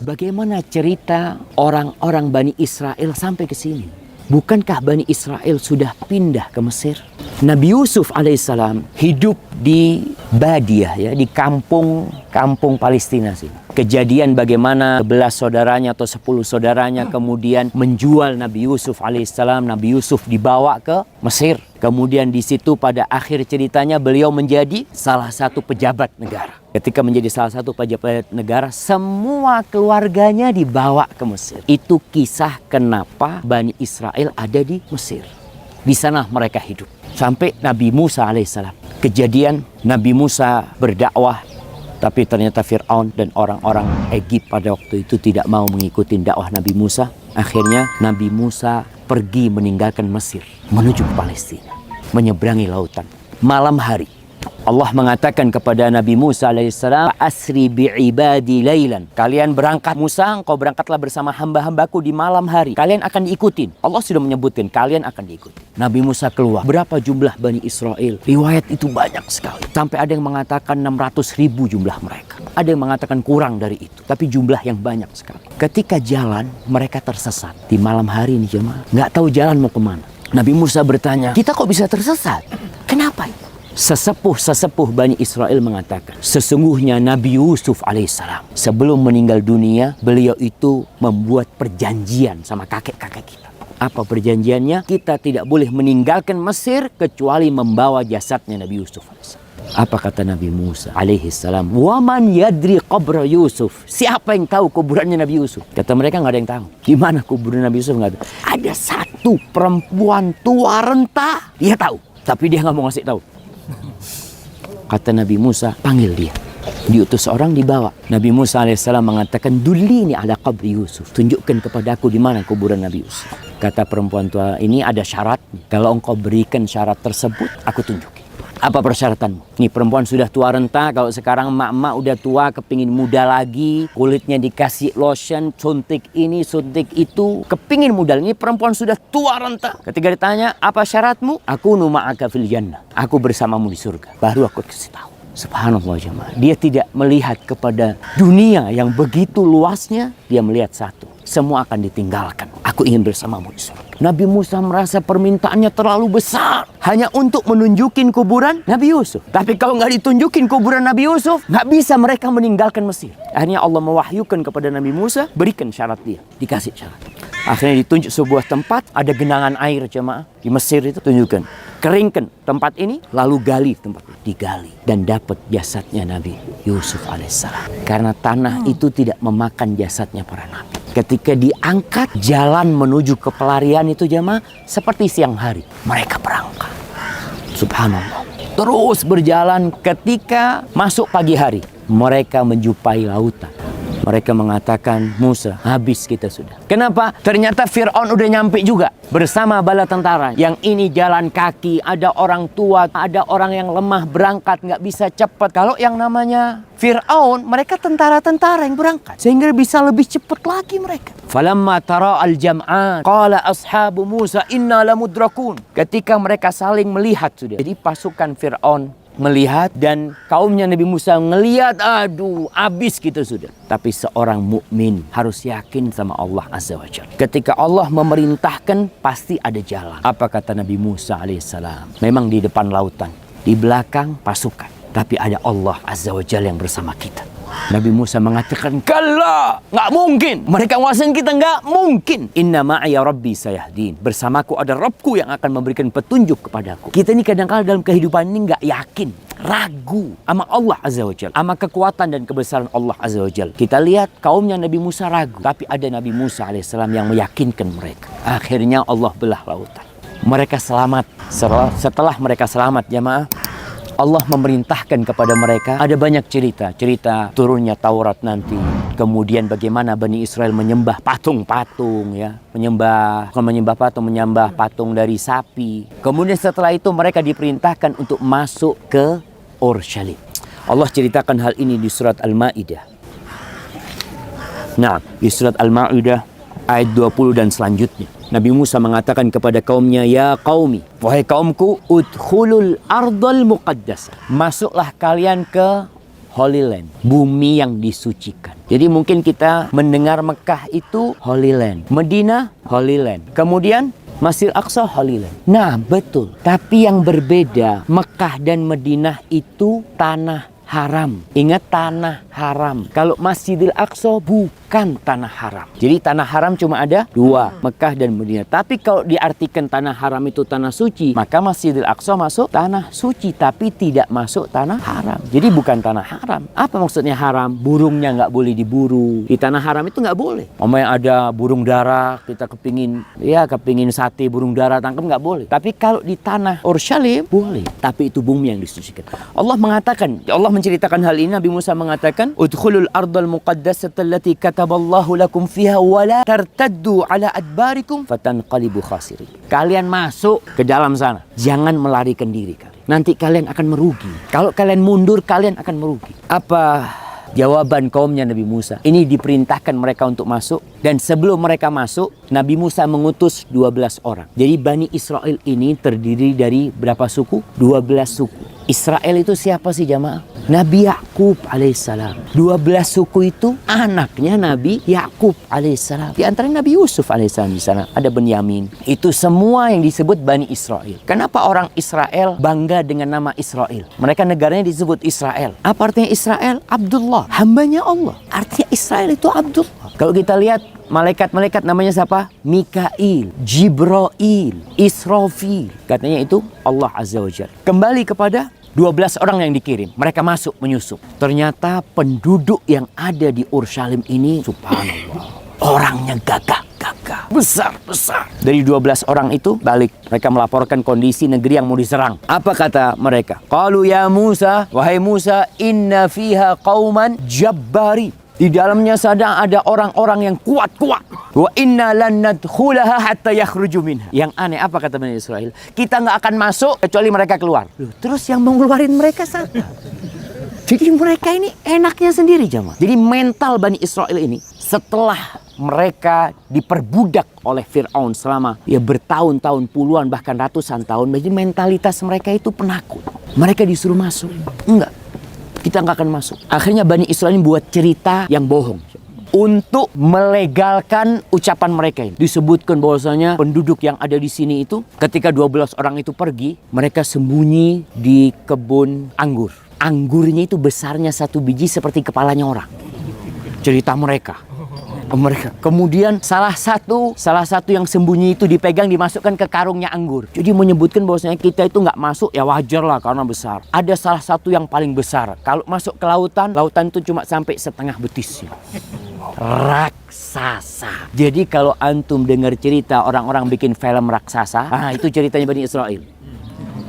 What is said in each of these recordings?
Bagaimana cerita orang-orang Bani Israel sampai ke sini? Bukankah Bani Israel sudah pindah ke Mesir? Nabi Yusuf alaihissalam hidup di Badiah, ya, di kampung Palestina sini. Kejadian bagaimana 11 saudaranya atau 10 saudaranya kemudian menjual Nabi Yusuf alaihissalam. Nabi Yusuf dibawa ke Mesir. Kemudian di situ pada akhir ceritanya beliau menjadi salah satu pejabat negara. Ketika menjadi salah satu pejabat negara, semua keluarganya dibawa ke Mesir. Itu kisah kenapa Bani Israel ada di Mesir. Di sana mereka hidup. Sampai Nabi Musa alaihissalam. Kejadian Nabi Musa berdakwah, tapi ternyata Fir'aun dan orang-orang Egypt pada waktu itu tidak mau mengikuti dakwah Nabi Musa. Akhirnya Nabi Musa pergi meninggalkan Mesir, menuju ke Palestina, menyeberangi lautan. Malam hari, Allah mengatakan kepada Nabi Musa alaihissalam, "Asri bi'ibadi laylan." Kalian berangkat, Musa, engkau berangkatlah bersama hamba-hambaku di malam hari. Kalian akan diikutin. Allah sudah menyebutkan, kalian akan diikuti. Nabi Musa keluar. Berapa jumlah Bani Israel? Riwayat itu banyak sekali. Sampai ada yang mengatakan 600.000 jumlah mereka. Ada yang mengatakan kurang dari itu. Tapi jumlah yang banyak sekali. Ketika jalan, mereka tersesat. Di malam hari ini jemaah, nggak tahu jalan mau kemana. Nabi Musa bertanya, kita kok bisa tersesat? Kenapa itu? Sesepuh Bani Israel mengatakan, sesungguhnya Nabi Yusuf alaihissalam sebelum meninggal dunia, beliau itu membuat perjanjian sama kakek-kakek kita. Apa perjanjiannya? Kita tidak boleh meninggalkan Mesir kecuali membawa jasadnya Nabi Yusuf alaihissalam. Apa kata Nabi Musa alaihissalam? Waman yadri qabra Yusuf. Siapa yang tahu kuburannya Nabi Yusuf? Kata mereka nggak ada yang tahu. Di mana kuburan Nabi Yusuf? Nggak ada. Ada satu perempuan tua renta, dia tahu, tapi dia nggak mau ngasih tahu. Kata Nabi Musa, panggil dia. Diutus orang, dibawa. Nabi Musa alaihissalam mengatakan, dulini ala qabri Yusuf. Tunjukkan kepadaku di mana kuburan Nabi Yusuf. Kata perempuan tua ini, ada syarat. Kalau engkau berikan syarat tersebut, aku tunjukin. Apa persyaratanmu? Ini perempuan sudah tua renta. Kalau sekarang emak-emak udah tua, kepingin muda lagi, kulitnya dikasih lotion, suntik ini, suntik itu, kepingin muda. Ini perempuan sudah tua renta. Ketika ditanya, apa syaratmu? Aku numa'aka fil jannah. Aku bersamamu di surga. Baru aku kasih tahu. Subhanallah jemaah. Dia tidak melihat kepada dunia yang begitu luasnya. Dia melihat satu. Semua akan ditinggalkan. Aku ingin bersamamu di surga. Nabi Musa merasa permintaannya terlalu besar. Hanya untuk menunjukin kuburan Nabi Yusuf. Tapi kalau nggak ditunjukin kuburan Nabi Yusuf, nggak bisa mereka meninggalkan Mesir. Akhirnya Allah mewahyukan kepada Nabi Musa, berikan syarat dia. Dikasih syarat. Akhirnya ditunjuk sebuah tempat, ada genangan air jemaah. Di Mesir itu tunjukkan. Keringkan tempat ini, lalu gali tempat ini. Digali. Dan dapat jasadnya Nabi Yusuf alaihissalam. Karena tanah itu tidak memakan jasadnya para nabi. Ketika diangkat, jalan menuju ke pelarian itu jemaah, seperti siang hari. Mereka berangkat. Subhanallah. Terus berjalan ketika masuk pagi hari. Mereka menjumpai lautan. Mereka mengatakan, Musa, habis kita sudah. Kenapa? Ternyata Fir'aun udah nyampe juga. Bersama bala tentara. Yang ini jalan kaki, ada orang tua, ada orang yang lemah berangkat, nggak bisa cepat. Kalau yang namanya Fir'aun, mereka tentara-tentara yang berangkat. Sehingga bisa lebih cepat lagi mereka. Falamma tara al-jam'an, qala ashabu Musa inna lamudrakun. Ketika mereka saling melihat sudah. Jadi pasukan Fir'aun melihat dan kaumnya Nabi Musa ngelihat, aduh, habis kita sudah. Tapi seorang mukmin harus yakin sama Allah Azza wa Jalla. Ketika Allah memerintahkan, pasti ada jalan. Apa kata Nabi Musa alaihissalam? Memang di depan lautan, di belakang pasukan, tapi ada Allah Azza wa Jalla yang bersama kita. Nabi Musa mengatakan, kalla, nggak mungkin. Mereka nguasain kita, nggak mungkin. Inna ma'aya rabbi sayahdin. Bersamaku ada Rabbku yang akan memberikan petunjuk kepadaku. Kita ini kadang-kadang dalam kehidupan ini nggak yakin, ragu sama Allah Azza wa Jalla, sama kekuatan dan kebesaran Allah Azza wa Jalla. Kita lihat kaumnya Nabi Musa ragu, tapi ada Nabi Musa alaihissalam yang meyakinkan mereka. Akhirnya Allah belah lautan. Mereka selamat. Setelah mereka selamat jemaah, Allah memerintahkan kepada mereka, ada banyak cerita turunnya Taurat nanti, kemudian bagaimana Bani Israel menyembah patung-patung, ya, menyembah patung dari sapi. Kemudian setelah itu mereka diperintahkan untuk masuk ke Urshalim. Allah ceritakan hal ini di surat Al-Maidah. Nah, di surat Al-Maidah ayat 20 dan selanjutnya. Nabi Musa mengatakan kepada kaumnya, ya qaumi, wahai kaumku, udkhulul ardal muqaddas. Masuklah kalian ke Holy Land, bumi yang disucikan. Jadi mungkin kita mendengar Mekah itu Holy Land, Madinah Holy Land, kemudian Masjid Aqsa Holy Land. Nah, betul. Tapi yang berbeda, Mekah dan Madinah itu tanah haram. Ingat, tanah haram. Kalau Masjidil Aqsa bukan tanah haram. Jadi tanah haram cuma ada dua, Mekah dan Madinah. Tapi kalau diartikan tanah haram itu tanah suci, maka Masjidil Aqsa masuk tanah suci, tapi tidak masuk tanah haram. Jadi bukan tanah haram. Apa maksudnya haram? Burungnya nggak boleh diburu. Di tanah haram itu nggak boleh. Umpamanya ada burung dara, kita kepingin sate burung dara tangkap, nggak boleh. Tapi kalau di tanah Urshalim boleh. Tapi itu bumi yang disucikan. Allah mengatakan, Allah menceritakan hal ini. Nabi Musa mengatakan, udkhulul ardal muqaddasata allati kataballahu lakum fiha wa la tartaddu ala adbarikum fatanqalibu khasirin. Kalian masuk ke dalam sana, jangan melarikan diri kalian. Nanti kalian akan merugi. Kalau kalian mundur, kalian akan merugi. Apa jawaban kaumnya Nabi Musa? Ini diperintahkan mereka untuk masuk, dan sebelum mereka masuk, Nabi Musa mengutus 12 orang. Jadi Bani Israel ini terdiri dari berapa suku? 12 suku. Israel itu siapa sih jamaah? Nabi Yakub alaihissalam. 12 suku itu anaknya Nabi Yakub alaihissalam. Di antara Nabi Yusuf alaihissalam di sana ada Benyamin. Itu semua yang disebut Bani Israel. Kenapa orang Israel bangga dengan nama Israel? Mereka negaranya disebut Israel. Apa artinya Israel? Abdullah, hambanya Allah. Artinya Israel itu Abdullah. Kalau kita lihat malaikat-malaikat namanya siapa? Mikail, Jibril, Israfil. Katanya itu Allah Azza wa Jalla. Kembali kepada 12 orang yang dikirim. Mereka masuk menyusup. Ternyata penduduk yang ada di Urshalim ini, subhanallah, orangnya gagah, besar. Dari 12 orang itu balik. Mereka melaporkan kondisi negeri yang mau diserang. Apa kata mereka? Qalu ya Musa, wahai Musa, inna fiha qauman jabbari. Di dalamnya sadang ada orang-orang yang kuat-kuat. Wa inna lan nadkhulaha hatta yakhruju minha. Yang aneh apa kata Bani Israel? Kita nggak akan masuk kecuali mereka keluar. Terus yang mau ngeluarin mereka siapa? Jadi mereka ini enaknya sendiri jamaah. Jadi mental Bani Israel ini setelah mereka diperbudak oleh Fir'aun selama bertahun-tahun, puluhan bahkan ratusan tahun, jadi mentalitas mereka itu penakut. Mereka disuruh masuk. Enggak. Kita nggak akan masuk. Akhirnya Bani Israel ini buat cerita yang bohong untuk melegalkan ucapan mereka ini. Disebutkan bahwasanya penduduk yang ada di sini itu ketika 12 orang itu pergi, mereka sembunyi di kebun anggur. Anggurnya itu besarnya satu biji seperti kepalanya orang. Cerita mereka. Kemudian salah satu yang sembunyi itu dipegang, dimasukkan ke karungnya anggur. Jadi menyebutkan bahwasanya kita itu nggak masuk, ya wajar lah karena besar. Ada salah satu yang paling besar. Kalau masuk ke lautan itu cuma sampai setengah betisnya. Raksasa. Jadi kalau antum dengar cerita orang-orang bikin film raksasa, itu ceritanya Bani Israel.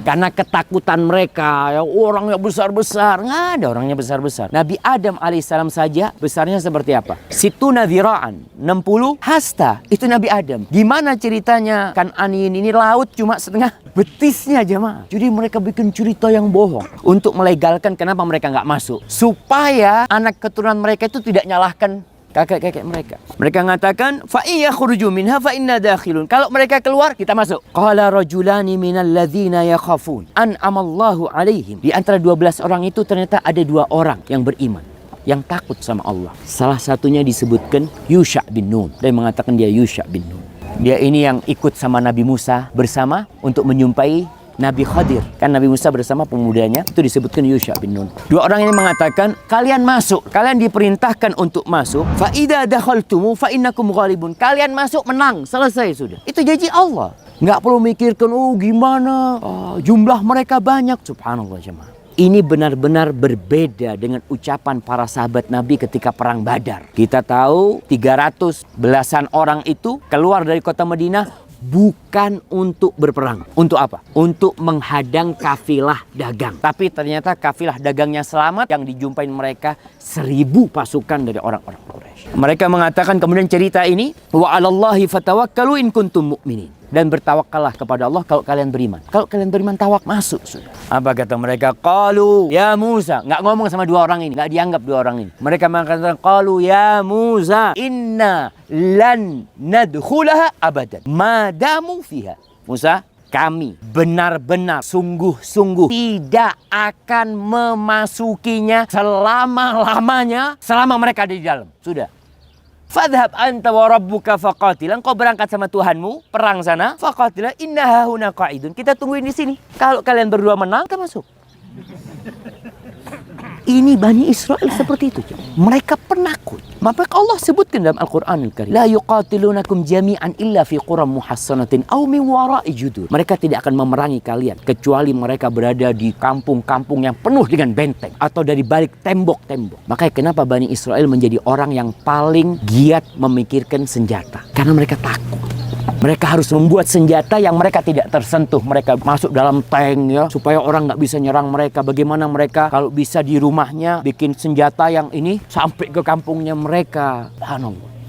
Karena ketakutan mereka, orangnya besar-besar. Nggak ada orangnya besar-besar. Nabi Adam alaihissalam saja besarnya seperti apa? Situna dhira'an, 60 hasta. Itu Nabi Adam. Gimana ceritanya Kan'anin ini laut cuma setengah betisnya jemaah. Jadi mereka bikin cerita yang bohong untuk melegalkan kenapa mereka nggak masuk. Supaya anak keturunan mereka itu tidak nyalahkan kakek-kakek mereka. Mereka mengatakan, fa iya khuruju minha fa inna dakhilun. Kalau mereka keluar, kita masuk. Qala rajulani minal ladzina yakhafun an'amallahu alaihim. Di antara 12 orang itu ternyata ada 2 orang yang beriman, yang takut sama Allah. Salah satunya disebutkan Yusha bin Nun. Dia mengatakan dia Yusha bin Nun. Dia ini yang ikut sama Nabi Musa bersama untuk menyumpai Nabi Khadir. Kan Nabi Musa bersama pemudanya, itu disebutkan Yusha bin Nun. 2 orang ini mengatakan, kalian masuk. Kalian diperintahkan untuk masuk. Fa idza dakhaltumu fa innakum ghalibun. Kalian masuk menang, selesai sudah. Itu janji Allah. Nggak perlu mikirkan, gimana jumlah mereka banyak. Subhanallah jemaah. Ini benar-benar berbeda dengan ucapan para sahabat Nabi ketika perang Badar. Kita tahu 300 belasan orang itu keluar dari kota Madinah bukan untuk berperang. Untuk apa? Untuk menghadang kafilah dagang. Tapi ternyata kafilah dagangnya selamat. Yang dijumpain mereka 1000 pasukan dari orang-orang Quraisy. Mereka mengatakan kemudian cerita ini, wa 'alallahi fatawakkalu in kuntum mu'minin. Dan bertawakallah kepada Allah kalau kalian beriman. Kalau kalian beriman, tawak masuk sudah. Apa kata mereka? Qalu ya Musa. Nggak ngomong sama 2 orang ini. Nggak dianggap 2 orang ini. Mereka mengatakan, qalu ya Musa, inna lan nadkhulaha abadan madamu fiha. Musa, kami benar-benar sungguh-sungguh tidak akan memasukinya selama-lamanya selama mereka ada di dalam. Sudah. Fadhhab anta wa rabbuka faqatila. Engkau berangkat sama Tuhanmu, perang sana. Faqatila innaha huna qa'idun. Kita tungguin di sini. Kalau kalian berdua menang, kita masuk. Ini Bani Israel seperti itu. Mereka penakut. Maka Allah sebutkan dalam Al-Quran Al-Karim. La yuqatilunakum jami'an illa fi quram muhassanatin aw min wara'i judur. Mereka tidak akan memerangi kalian kecuali mereka berada di kampung-kampung yang penuh dengan benteng atau dari balik tembok-tembok. Makanya kenapa Bani Israel menjadi orang yang paling giat memikirkan senjata? Karena mereka takut. Mereka harus membuat senjata yang mereka tidak tersentuh. Mereka masuk dalam tank ya, supaya orang nggak bisa nyerang mereka. Bagaimana mereka kalau bisa di rumahnya bikin senjata yang ini sampai ke kampungnya mereka.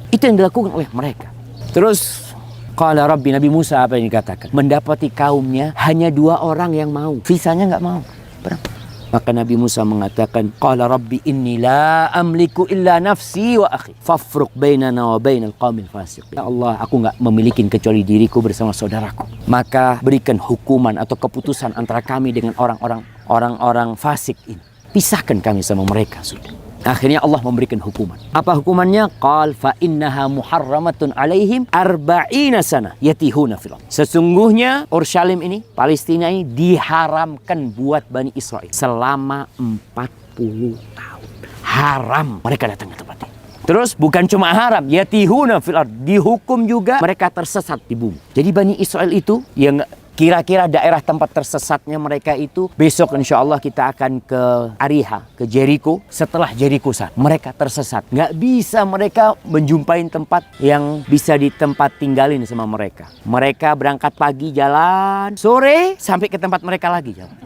Itu yang dilakukan oleh mereka. Terus qala Rabbi, Nabi Musa apa yang dikatakan? Mendapati kaumnya hanya 2 orang yang mau. Sisanya nggak mau. Berapa? Maka Nabi Musa mengatakan, qala Rabbi inni la amliku illa nafsi wa akhi fafruq bainana wa bainal qaumil fasiqin. Ya Allah, aku enggak memiliki kecuali diriku bersama saudaraku. Maka berikan hukuman atau keputusan antara kami dengan orang-orang fasik ini. Pisahkan kami sama mereka sudah. Akhirnya Allah memberikan hukuman. Apa hukumannya? Qal fa innaha muharramatun alaihim 40 sana yatihuna fil ardh. Sesungguhnya Urshalim ini, Palestina ini diharamkan buat Bani Israel selama 40 tahun. Haram mereka datang ke tempat ini. Terus bukan cuma haram, yatihuna fil ardh, dihukum juga mereka tersesat di bumi. Jadi Bani Israel itu yang kira-kira daerah tempat tersesatnya mereka itu, besok insya Allah kita akan ke Ariha, ke Jericho. Setelah Jericho mereka tersesat. Nggak bisa mereka menjumpai tempat yang bisa di tempat tinggalin sama mereka. Mereka berangkat pagi jalan, sore sampai ke tempat mereka lagi jalan.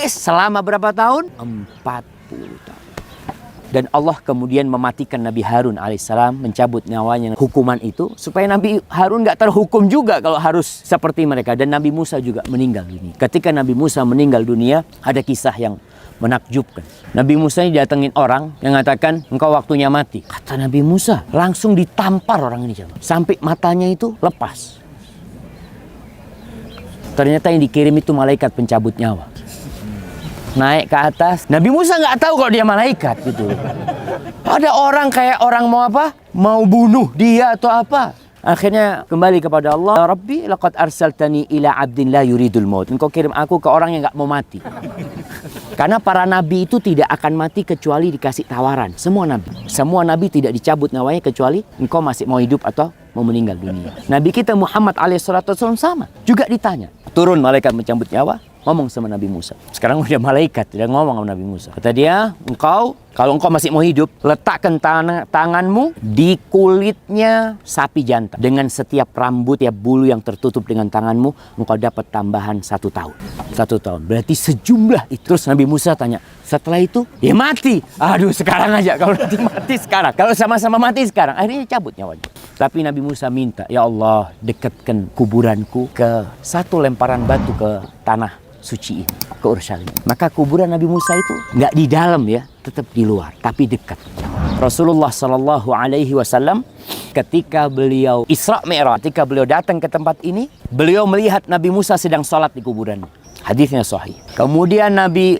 Selama berapa tahun? 40 tahun. Dan Allah kemudian mematikan Nabi Harun alaihissalam, mencabut nyawanya hukuman itu supaya Nabi Harun nggak terhukum juga kalau harus seperti mereka. Dan Nabi Musa juga meninggal dunia. Ketika Nabi Musa meninggal dunia, ada kisah yang menakjubkan. Nabi Musa ini datengin orang yang mengatakan, engkau waktunya mati. Kata Nabi Musa, langsung ditampar orang ini sampai matanya itu lepas. Ternyata yang dikirim itu malaikat pencabut nyawa. Naik ke atas. Nabi Musa nggak tahu kalau dia malaikat gitu. Ada orang kayak orang mau apa? Mau bunuh dia atau apa? Akhirnya kembali kepada Allah. Rabbi laqad arsaltani ila abdin la yuridul maut. Engkau kirim aku ke orang yang nggak mau mati. Karena para nabi itu tidak akan mati kecuali dikasih tawaran. Semua nabi tidak dicabut nyawanya kecuali engkau masih mau hidup atau mau meninggal dunia. Nabi kita Muhammad alaihissalam sama. Juga ditanya. Turun malaikat mencabut nyawa. Ngomong sama Nabi Musa. Sekarang udah malaikat, tidak ngomong sama Nabi Musa. Kata dia, kalau engkau masih mau hidup, letakkan tanganmu di kulitnya sapi jantan. Dengan setiap rambut ya bulu yang tertutup dengan tanganmu, engkau dapat tambahan 1 tahun. 1 tahun. Berarti sejumlah itu. Terus Nabi Musa tanya, setelah itu, ya mati. Aduh, sekarang aja. Kalau nanti mati sekarang. Kalau sama-sama mati sekarang. Akhirnya cabut nyawanya. Tapi Nabi Musa minta, ya Allah, dekatkan kuburanku ke 1 lemparan batu ke tanah suci ini, ke Urshalim. Maka kuburan Nabi Musa itu nggak di dalam ya, tetap di luar, tapi dekat. Rasulullah Shallallahu Alaihi Wasallam ketika beliau Isra Mi'raj, ketika beliau datang ke tempat ini, beliau melihat Nabi Musa sedang sholat di kuburan. Hadisnya sahih. Kemudian Nabi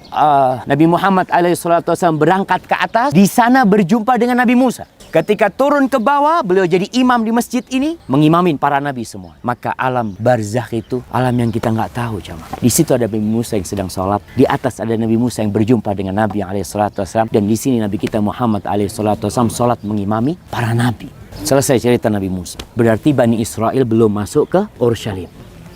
Muhammad SAW berangkat ke atas, di sana berjumpa dengan Nabi Musa. Ketika turun ke bawah, beliau jadi imam di masjid ini, mengimamin para nabi semua. Maka alam barzakh itu alam yang kita nggak tahu, jamaah. Di situ ada Nabi Musa yang sedang sholat, di atas ada Nabi Musa yang berjumpa dengan Nabi SAW, dan di sini Nabi kita Muhammad SAW sholat mengimami para nabi. Selesai cerita Nabi Musa. Berarti Bani Israel belum masuk ke Urshalim.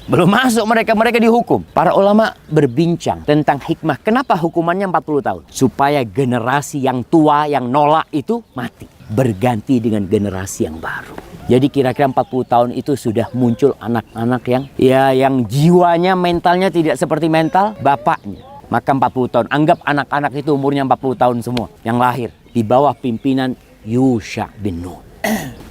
Belum masuk mereka dihukum. Para ulama berbincang tentang hikmah. Kenapa hukumannya 40 tahun? Supaya generasi yang tua, yang nolak itu mati. Berganti dengan generasi yang baru. Jadi kira-kira 40 tahun itu sudah muncul anak-anak yang jiwanya, mentalnya tidak seperti mental bapaknya. Maka 40 tahun. Anggap anak-anak itu umurnya 40 tahun semua. Yang lahir di bawah pimpinan Yusha bin Nun.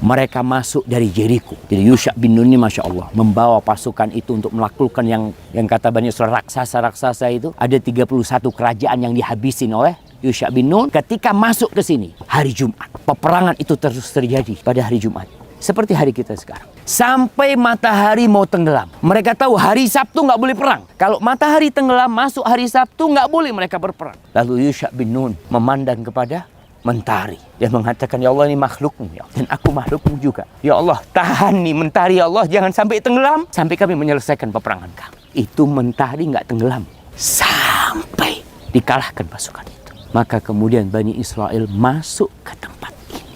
Mereka masuk dari Jericho. Jadi Yusha bin Nun ini Masya Allah membawa pasukan itu untuk melakukan yang kata Bani Israel raksasa itu. Ada 31 kerajaan yang dihabisin oleh Yusha bin Nun ketika masuk ke sini hari Jumat. Peperangan itu terus terjadi pada hari Jumat. Seperti hari kita sekarang. sampai matahari mau tenggelam. Mereka tahu hari Sabtu nggak boleh perang. Kalau matahari tenggelam masuk hari Sabtu nggak boleh mereka berperang. Lalu Yusha bin Nun memandang kepada mentari. Dia mengatakan, ya Allah, ini makhlukmu ya, dan aku makhlukmu juga. Ya Allah, tahan nih mentari ya Allah, jangan sampai tenggelam sampai kami menyelesaikan peperangan kami. Itu mentari nggak tenggelam sampai dikalahkan pasukan itu. Maka kemudian Bani Israel masuk ke tempat ini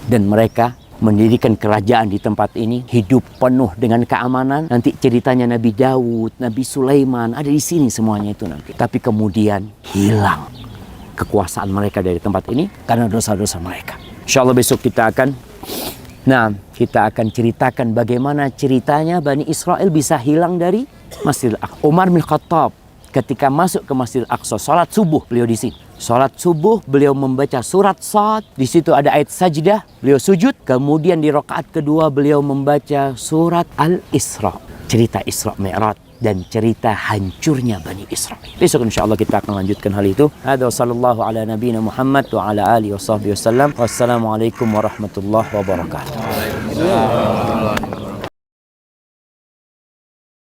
dan mereka mendirikan kerajaan di tempat ini, hidup penuh dengan keamanan. Nanti ceritanya Nabi Daud, Nabi Sulaiman ada di sini semuanya itu nanti. Tapi kemudian hilang kekuasaan mereka dari tempat ini karena dosa-dosa mereka. Insya Allah besok kita akan ceritakan bagaimana ceritanya Bani Israel bisa hilang dari Masjidil Aqsa. Umar bin Khattab ketika masuk ke Masjidil Aqsa, salat subuh beliau di sini. Salat subuh beliau membaca surat Sad, di situ ada ayat sajdah, beliau sujud. Kemudian di rakaat kedua beliau membaca surat Al-Isra, cerita Isra Mi'raj dan cerita hancurnya Bani Israel. Besok insyaallah kita akan lanjutkan hal itu. Hadza sallallahu ala nabiyina Muhammad wa ala alihi washabbihi wasallam. Wassalamualaikum warahmatullahi wabarakatuh.